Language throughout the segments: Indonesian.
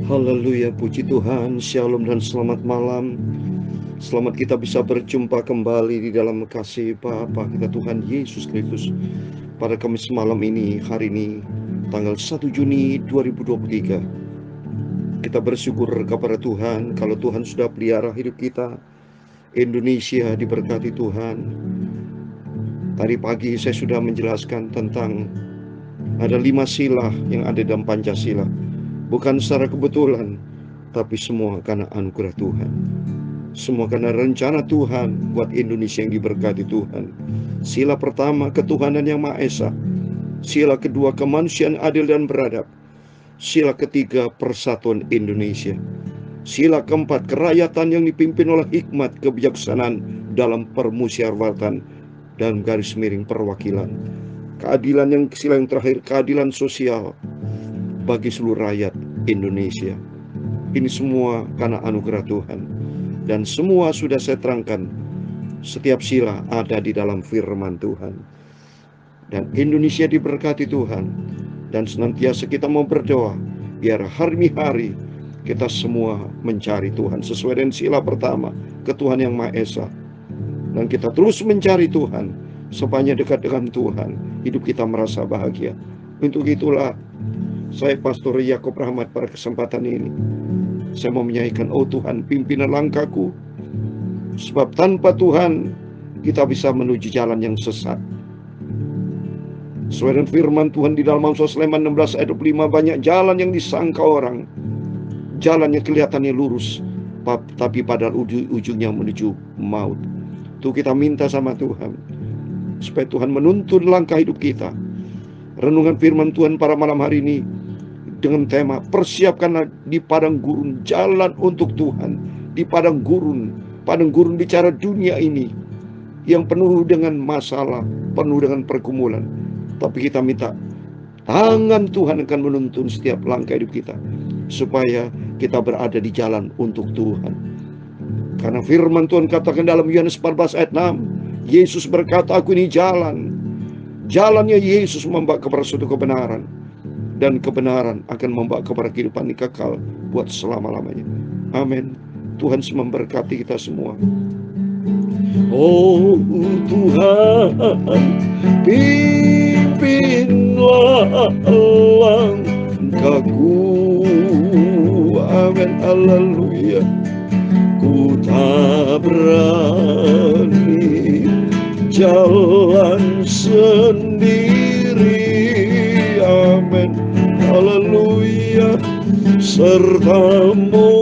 Haleluya, puji Tuhan, shalom dan selamat malam. Selamat kita bisa berjumpa kembali di dalam kasih Bapa kita Tuhan Yesus Kristus pada Kamis malam ini, hari ini, tanggal 1 Juni 2023. Kita bersyukur kepada Tuhan kalau Tuhan sudah pelihara hidup kita. Indonesia diberkati Tuhan. Tadi pagi saya sudah menjelaskan tentang ada 5 sila yang ada dalam Pancasila. Bukan secara kebetulan, tapi semua karena anugerah Tuhan. Semua karena rencana Tuhan buat Indonesia yang diberkati Tuhan. Sila pertama, ketuhanan yang Maha Esa. Sila kedua, kemanusiaan adil dan beradab. Sila ketiga, persatuan Indonesia. Sila keempat, kerakyatan yang dipimpin oleh hikmat kebijaksanaan dalam permusyawaratan dan garis miring perwakilan. Keadilan yang sila yang terakhir, keadilan sosial bagi seluruh rakyat Indonesia. Ini semua karena anugerah Tuhan. Dan semua sudah saya terangkan. Setiap sila ada di dalam firman Tuhan. Dan Indonesia diberkati Tuhan. Dan senantiasa kita mau berdoa, biar hari-hari kita semua mencari Tuhan sesuai dengan sila pertama, ketuhanan yang Maha Esa. Dan kita terus mencari Tuhan, supaya dekat dengan Tuhan, hidup kita merasa bahagia. Untuk itulah saya Pastor Yakob Rahmat pada kesempatan ini saya mau menyanyikan, oh Tuhan pimpinan langkahku. Sebab tanpa Tuhan kita bisa menuju jalan yang sesat. Sesuai dengan firman Tuhan di dalam Amsal Sleman 16 ayat 25, banyak jalan yang disangka orang, jalannya kelihatannya lurus, tapi pada ujungnya menuju maut. Tuh kita minta sama Tuhan supaya Tuhan menuntun langkah hidup kita. Renungan firman Tuhan pada malam hari ini dengan tema persiapkanlah di padang gurun jalan untuk Tuhan. Di padang gurun bicara dunia ini yang penuh dengan masalah, penuh dengan pergumulan. Tapi kita minta tangan Tuhan akan menuntun setiap langkah hidup kita, supaya kita berada di jalan untuk Tuhan. Karena firman Tuhan katakan dalam Yohanes 14 ayat 6, Yesus berkata, aku ini jalan. Jalannya Yesus membawa kepada suatu kebenaran. Dan kebenaran akan membawa kepada kehidupan yang kekal buat selama-lamanya. Amin. Tuhan memberkati kita semua. Oh Tuhan, pimpinlah langkahku. Amin. Haleluya. Ku tak berani jalan sendiri. Amin. Haleluya. Sertamu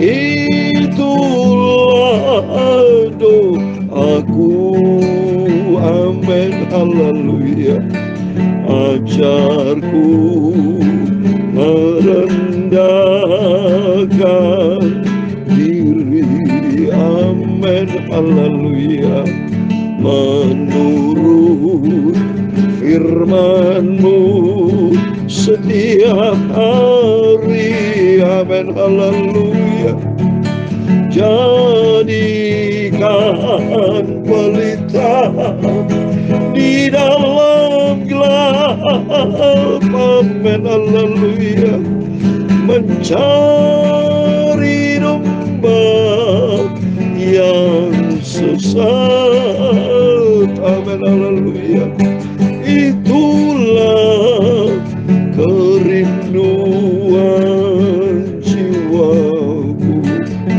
itulah doaku. Amin. Haleluya. Ajarku merendahkan diri. Amin. Haleluya. Menurut firman-Mu setiap hari. Amin. Haleluya. Jadikan pelita di dalam gelap. Amin. Haleluya. Mencari domba yang sesat. Amin. Haleluya. Itulah kerinduan jiwaku.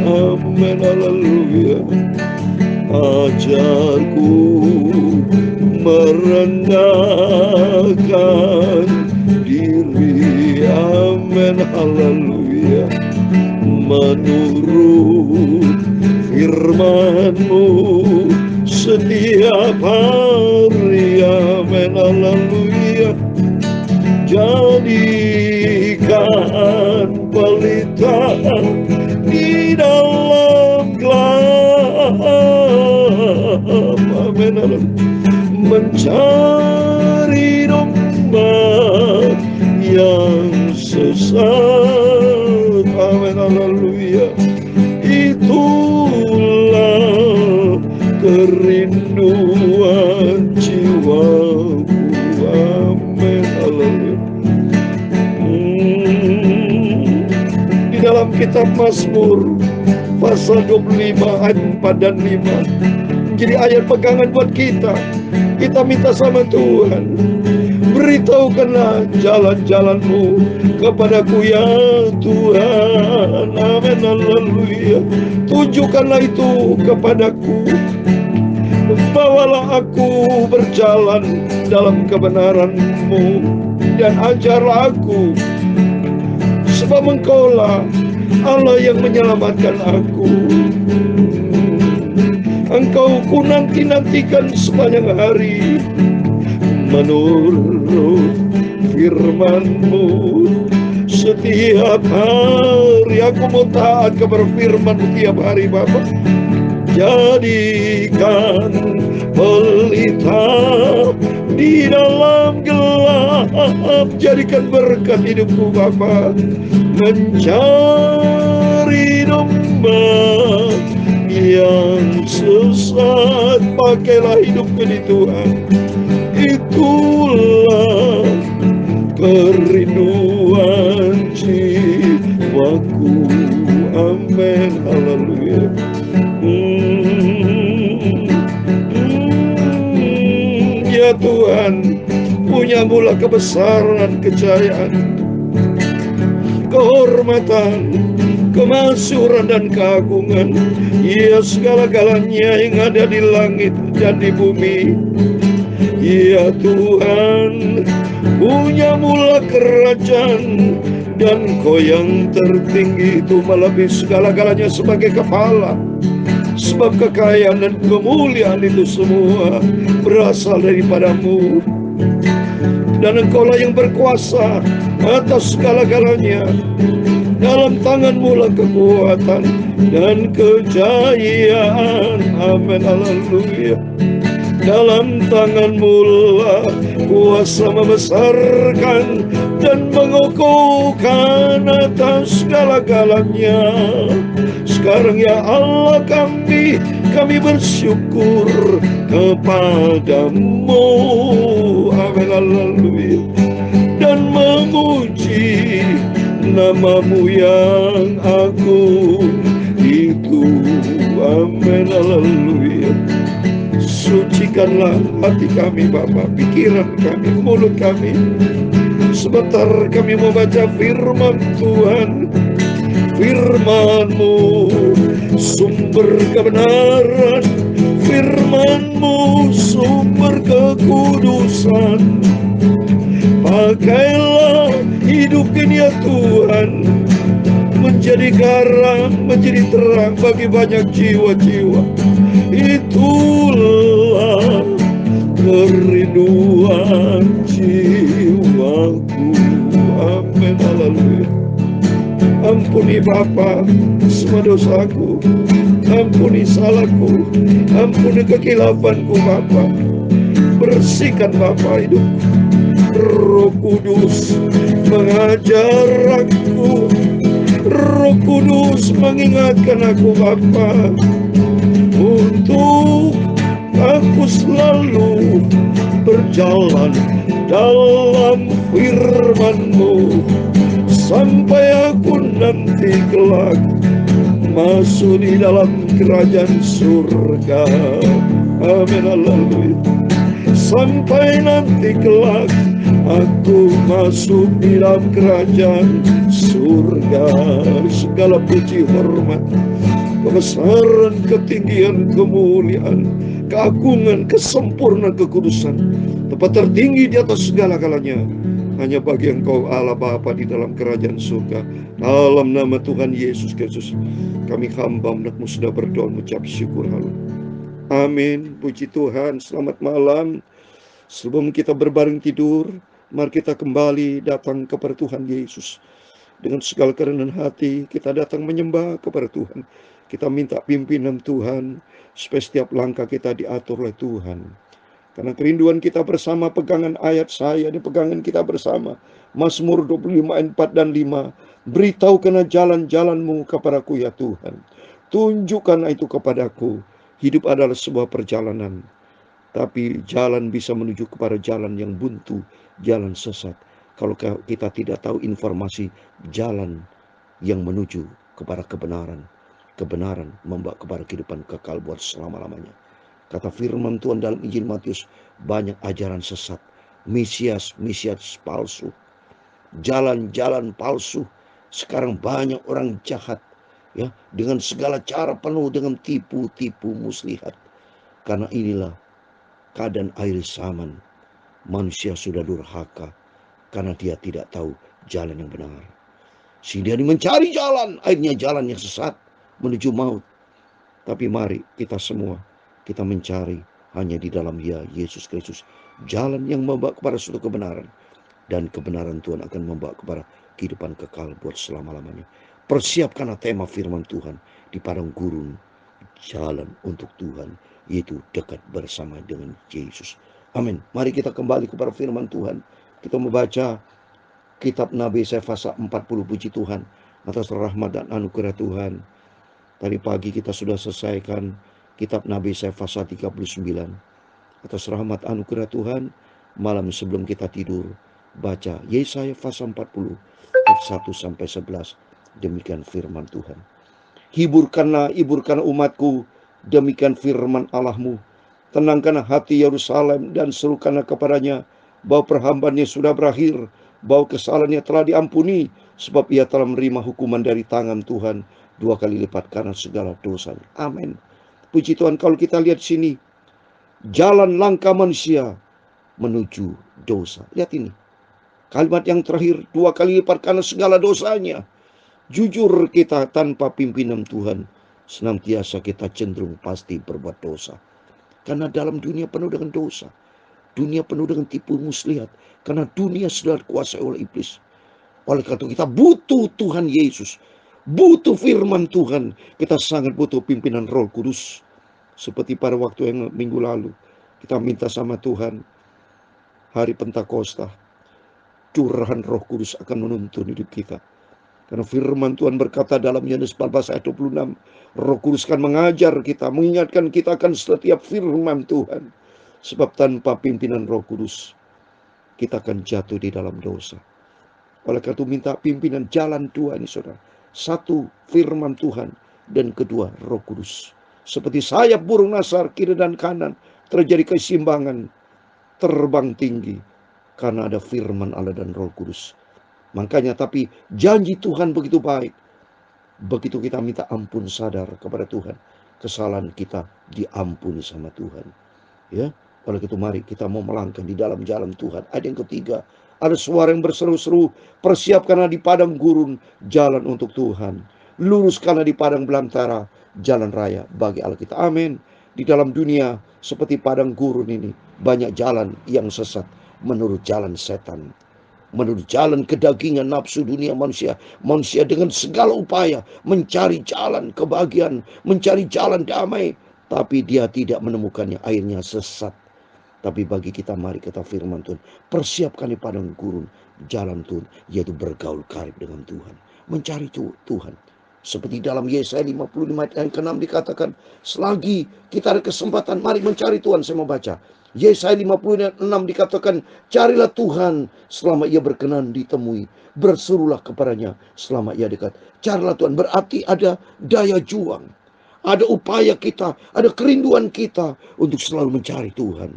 Amin. Haleluya. Ajarku merendahkan diri. Amin. Haleluya. Menurut firman-Mu setiap hari. Amin. Haleluya. Jadikan pelita di dalam gelap. Amin. Mencari domba yang sesat. Amin. Haleluya. Itulah kerinduan jiwaku. Amin. Haleluya. kitab Mazmur pasal 25 ayat 4 dan 5 menjadi ayat pegangan buat kita. Kita minta sama Tuhan, beritahukanlah jalan-jalan-Mu kepadaku ya Tuhan. Amin, haleluya. Tunjukkanlah itu kepadaku. Bawalah aku berjalan dalam kebenaran-Mu dan ajarlah aku, sebab Engkaulah Allah yang menyelamatkan aku. Engkau ku nanti-nantikan sepanjang hari, menurut firman-Mu. Setiap hari aku mau taat kepada firman-Mu tiap hari, Bapa. Jadikan pelita di dalam gelap, jadikan berkat hidupku, Bapa. Mencari domba yang sesat, pakailah hidupku di Tuhan. Itulah kerinduan jiwaku. Amin, haleluya. Ya Tuhan, punya-Mulah kebesaran, kejayaan, kehormatan, kemasyhuran dan keagungan. Ya segala-galanya yang ada di langit dan di bumi. Ya Tuhan, punya-Mulah kerajaan, dan Kau yang tertinggi itu melebihi segala-galanya sebagai kepala. Sebab kekayaan dan kemuliaan itu semua berasal daripada-Mu, dan Engkaulah yang berkuasa atas segala-galanya. Dalam tangan-Mu lah kekuatan dan kejayaan. Amin, haleluya. Dalam tangan-Mu lah kuasa membesarkan dan mengukuhkan atas segala-galanya. Sekarang ya Allah, kami bersyukur kepadamu. Amin, haleluya. Dan memuji nama-Mu yang agung itu. Amin, haleluya. Sucikanlah hati kami, Bapa, pikiran kami, mulut kami. Sebentar kami membaca firman Tuhan. Firman-Mu sumber kebenaran, firman-Mu sumber kekudusan. Pakailah hidup ini ya Tuhan, menjadi garam, menjadi terang bagi banyak jiwa-jiwa. Itulah kerinduan jiwaku. Amin, haleluya. Ampuni Bapa semua dosaku, ampuni salahku, ampuni kekilafanku Bapa. Bersihkan Bapa hidupku. Roh Kudus mengajar aku, Roh Kudus mengingatkan aku Bapa, untuk aku selalu berjalan dalam firman-Mu, sampai aku nanti kelak masuk di dalam kerajaan surga. Amin, haleluya. Sampai nanti kelak aku masuk di dalam kerajaan surga. Segala puji, hormat, kebesaran, ketinggian, kemuliaan, keagungan, kesempurnaan, kekudusan, tempat tertinggi di atas segala-galanya hanya bagi Engkau Allah Bapa di dalam kerajaan surga. Dalam nama Tuhan Yesus Kristus kami hamba anak-Mu sudah berdoa mengucap syukur. Haleluya. Amin. Puji Tuhan. Selamat malam. Sebelum kita berbaring tidur, mari kita kembali datang kepada Tuhan Yesus. Dengan segala kerendahan hati, kita datang menyembah kepada Tuhan. Kita minta pimpinan Tuhan, supaya setiap langkah kita diatur oleh Tuhan. Karena kerinduan kita bersama, pegangan ayat saya, ini pegangan kita bersama. Mazmur 25 ayat 4 dan 5. Beritahukanlah jalan-jalan-Mu kepadaku ya Tuhan. Tunjukkanlah itu kepadaku. Hidup adalah sebuah perjalanan. Tapi jalan bisa menuju kepada jalan yang buntu, jalan sesat, kalau kita tidak tahu informasi jalan yang menuju kepada kebenaran. Kebenaran membawa kepada kehidupan kekal buat selama-lamanya. Kata firman Tuhan dalam Injil Matius, banyak ajaran sesat, misias palsu, jalan-jalan palsu. Sekarang banyak orang jahat, ya, dengan segala cara penuh dengan tipu-tipu muslihat. Karena inilah keadaan akhir zaman. Manusia sudah durhaka karena dia tidak tahu jalan yang benar. Sehingga dia mencari jalan, akhirnya jalan yang sesat menuju maut. Tapi mari kita semua, kita mencari hanya di dalam Dia, Yesus Kristus, jalan yang membawa kepada suatu kebenaran. Dan kebenaran Tuhan akan membawa kepada kehidupan kekal buat selama-lamanya. Persiapkanlah tema firman Tuhan di padang gurun, jalan untuk Tuhan, yaitu dekat bersama dengan Yesus. Amin. Mari kita kembali kepada firman Tuhan. Kita membaca kitab Nabi Yesaya pasal 40. Puji Tuhan atas rahmat dan anugerah Tuhan. Tadi pagi kita sudah selesaikan kitab Nabi Yesaya pasal 39. Atas rahmat anugerah Tuhan, malam sebelum kita tidur, baca Yesaya pasal 40 ayat 1 sampai 11. Demikian firman Tuhan. Hiburkanlah umatku, demikian firman Allahmu. Tenangkanlah hati Yerusalem dan serukanlah kepadanya bahwa perhambaannya sudah berakhir, bahwa kesalahannya telah diampuni, sebab ia telah menerima hukuman dari tangan Tuhan 2 kali lipat karena segala dosanya. Amin. Puji Tuhan, kalau kita lihat sini, jalan langkah manusia menuju dosa. Lihat ini, kalimat yang terakhir, 2 kali lipat karena segala dosanya. Jujur kita tanpa pimpinan Tuhan, senantiasa kita cenderung pasti berbuat dosa. Karena dalam dunia penuh dengan dosa, dunia penuh dengan tipu muslihat, karena dunia sudah dikuasai oleh iblis. Oleh karena itu kita butuh Tuhan Yesus, butuh firman Tuhan. Kita sangat butuh pimpinan Roh Kudus. Seperti pada waktu yang minggu lalu, kita minta sama Tuhan, hari Pentakosta, curahan Roh Kudus akan menuntun hidup kita. Karena firman Tuhan berkata dalam Yohanes 14 ayat 26, Roh Kudus akan mengajar kita, mengingatkan kita akan setiap firman Tuhan. Sebab tanpa pimpinan Roh Kudus, kita akan jatuh di dalam dosa. Oleh karena itu minta pimpinan jalan Tuhan ini, saudara. Satu, firman Tuhan. Dan kedua, Roh Kudus. Seperti sayap burung nasar, kiri dan kanan, terjadi keseimbangan, terbang tinggi. Karena ada firman Allah dan Roh Kudus. Makanya tapi janji Tuhan begitu baik. Begitu kita minta ampun, sadar kepada Tuhan, kesalahan kita diampuni sama Tuhan. Ya, oleh itu mari kita mau melangkah di dalam jalan Tuhan. Ada yang ketiga, ada suara yang berseru-seru, persiapkanlah di padang gurun jalan untuk Tuhan. Luruskanlah di padang belantara jalan raya bagi Allah kita. Amin. Di dalam dunia seperti padang gurun ini, banyak jalan yang sesat menurut jalan setan, menurut jalan kedagingan nafsu dunia manusia. Manusia dengan segala upaya mencari jalan kebahagiaan, mencari jalan damai, tapi dia tidak menemukannya, akhirnya sesat. Tapi bagi kita, mari kita firman Tuhan, persiapkan di padang gurun jalan Tuhan, yaitu bergaul karib dengan Tuhan, mencari Tuhan. Seperti dalam Yesaya 55 ayat yang ke-6 dikatakan, selagi kita ada kesempatan, mari mencari Tuhan. Saya mau baca Yesaya 56 dikatakan, carilah Tuhan selama ia berkenan ditemui, berserulah kepadanya selama ia dekat. Carilah Tuhan berarti ada daya juang, ada upaya kita, ada kerinduan kita untuk selalu mencari Tuhan.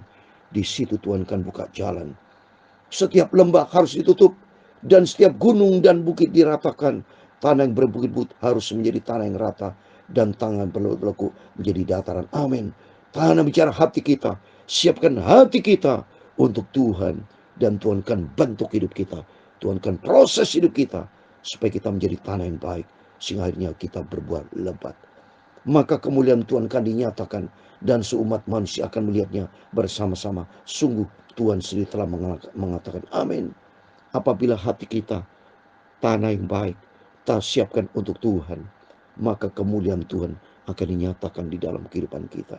Di situ Tuhan akan buka jalan. Setiap lembah harus ditutup dan setiap gunung dan bukit diratakan. Tanah yang berbukit-bukit harus menjadi tanah yang rata dan tanah berlekuk menjadi dataran. Amin. Tanah bicara hati kita. Siapkan hati kita untuk Tuhan. Dan Tuhan akan bentuk hidup kita. Tuhan akan proses hidup kita. Supaya kita menjadi tanah yang baik. Sehingga akhirnya kita berbuah lebat. Maka kemuliaan Tuhan akan dinyatakan. Dan seumat manusia akan melihatnya bersama-sama. Sungguh Tuhan sendiri telah mengatakan amin. Apabila hati kita tanah yang baik, kita siapkan untuk Tuhan, maka kemuliaan Tuhan akan dinyatakan di dalam kehidupan kita.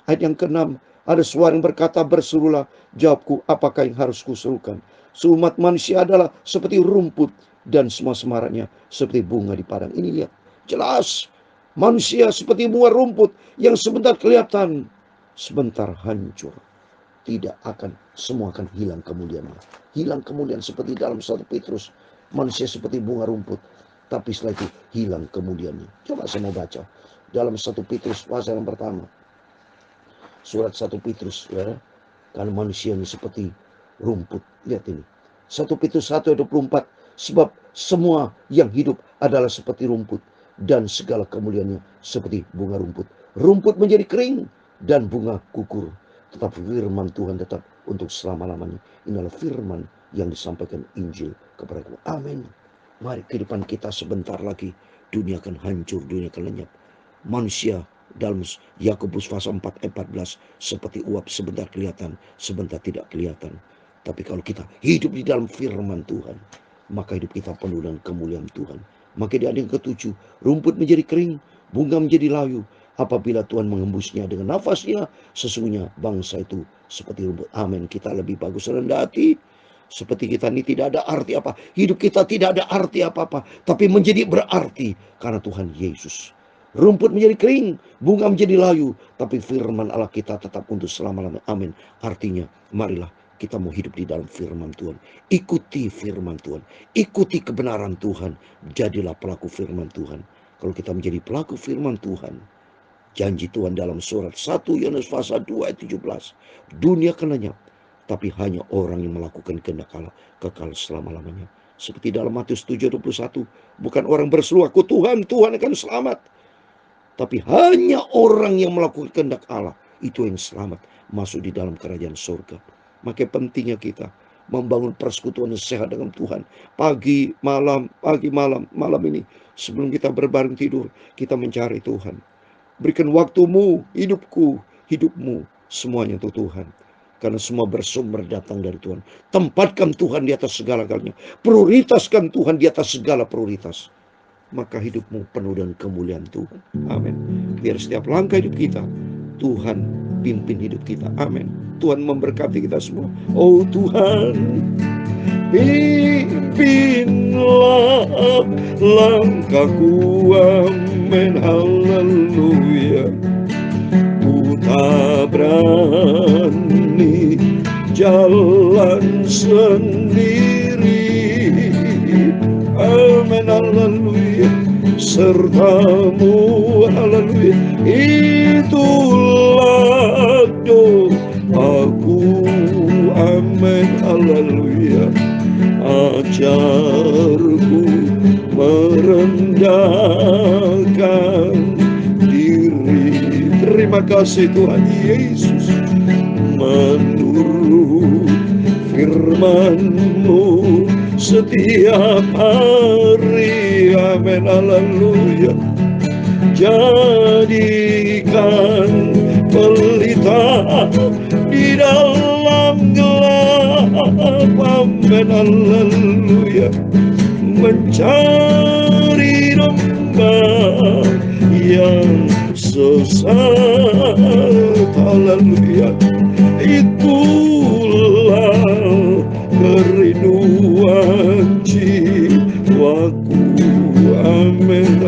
Ayat yang ke-6, ada suara yang berkata, berserulah, jawabku, apakah yang harus kuserukan? Seumat manusia adalah seperti rumput dan semua semaraknya seperti bunga di padang. Ini lihat, jelas manusia seperti bunga rumput yang sebentar kelihatan, sebentar hancur. Tidak akan, semua akan hilang kemuliaannya. Hilang kemuliaan seperti dalam 1 Petrus. Manusia seperti bunga rumput. tapi setelah itu hilang kemuliaannya. Coba saya mau baca dalam 1 Petrus pasal yang pertama. Surat 1 Petrus, ya. Karena manusia ini seperti rumput. Lihat ini. 1 Petrus 1 ayat 24. Sebab semua yang hidup adalah seperti rumput, dan segala kemuliaannya seperti bunga rumput. Rumput menjadi kering dan bunga gugur, tetapi firman Tuhan tetap untuk selama-lamanya. Inilah firman yang disampaikan Injil kepada kita. Amin. Mari kehidupan kita sebentar lagi, dunia akan hancur, dunia akan lenyap. Manusia dalam Yakobus pasal 4 ayat 14 seperti uap, sebentar kelihatan, sebentar tidak kelihatan. Tapi kalau kita hidup di dalam firman Tuhan, maka hidup kita penuh dengan kemuliaan Tuhan. Maka di ayat yang ke-7, rumput menjadi kering, bunga menjadi layu, apabila Tuhan mengembusnya dengan nafasnya. Sesungguhnya bangsa itu seperti rumput. Amin. Kita lebih bagus rendah hati. Seperti kita ini tidak ada arti apa. Hidup kita tidak ada arti apa-apa, tapi menjadi berarti karena Tuhan Yesus. Rumput menjadi kering, bunga menjadi layu, tapi firman Allah kita tetap untuk selama-lamanya. Amin. Artinya, marilah kita mau hidup di dalam firman Tuhan. Ikuti firman Tuhan. Ikuti kebenaran Tuhan. Jadilah pelaku firman Tuhan. Kalau kita menjadi pelaku firman Tuhan, janji Tuhan dalam surat 1 Yohanes pasal 2 ayat 17. Dunia akan lenyap, tapi hanya orang yang melakukan kehendak Allah kekal selama-lamanya. Seperti dalam Matius 7:21. Bukan orang berseru, "Aku Tuhan, Tuhan akan selamat." Tapi hanya orang yang melakukan kehendak Allah, itu yang selamat, masuk di dalam kerajaan surga. Maka pentingnya kita membangun persekutuan yang sehat dengan Tuhan. Pagi, malam, malam ini. Sebelum kita berbaring tidur, kita mencari Tuhan. Berikan waktumu, hidupku, hidupmu, semuanya untuk Tuhan. Karena semua bersumber datang dari Tuhan. Tempatkan Tuhan di atas segala-galanya. Prioritaskan Tuhan di atas segala prioritas. Maka hidupmu penuh dengan kemuliaan Tuhan. Amin. Biar setiap langkah hidup kita, Tuhan pimpin hidup kita. Amin. Tuhan memberkati kita semua. Oh Tuhan, pimpinlah langkahku. Amin. Haleluya. Ku tak berani jalan sendiri. Amin. Haleluya. Sertamu, haleluya, itulah doaku. Amin. Haleluya. Ajarku merendahkan diri. Terima kasih Tuhan Yesus. Menurut firman-Mu setiap hari. Amin. Haleluya. Jadikan pelita di dalam gelap. Amin. Haleluya. Mencari domba yang sesat. Haleluya. Itulah kerinduan jiwaku. Amin.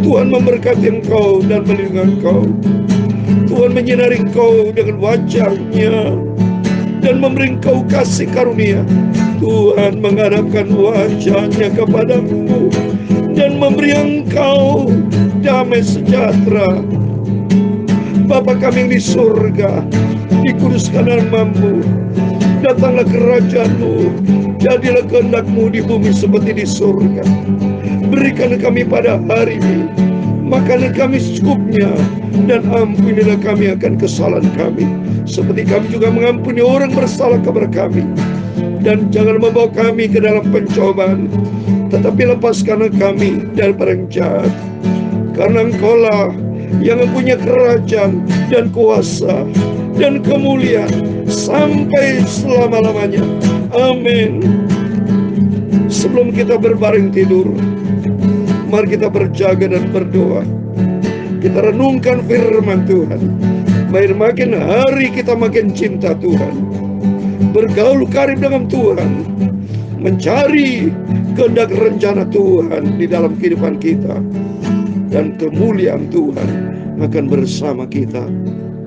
Tuhan memberkati engkau dan melindungi engkau. Tuhan menyinari engkau dengan wajah-Nya dan memberi engkau kasih karunia. Tuhan menghadapkan wajah-Nya kepadamu dan memberi engkau damai sejahtera. Bapa kami yang di surga, dikuduskan namamu, datanglah kerajaan-Mu, jadilah kehendak-Mu di bumi seperti di surga. Berikan kami pada hari ini makanan kami secukupnya, dan ampunilah kami akan kesalahan kami, seperti kami juga mengampuni orang bersalah kepada kami. Dan jangan membawa kami ke dalam pencobaan, tetapi lepaskanlah kami daripada yang jahat. Karena Engkau-lah yang mempunyai kerajaan dan kuasa dan kemuliaan sampai selama-lamanya. Amin. Sebelum kita berbaring tidur, mari kita berjaga dan berdoa. Kita renungkan firman Tuhan. Biar makin hari kita makin cinta Tuhan, bergaul karib dengan Tuhan, mencari kehendak rencana Tuhan di dalam kehidupan kita, dan kemuliaan Tuhan akan bersama kita.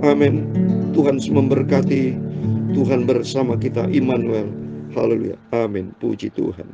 Amin. Tuhan memberkati. Tuhan bersama kita. Immanuel. Haleluya. Amin. Puji Tuhan.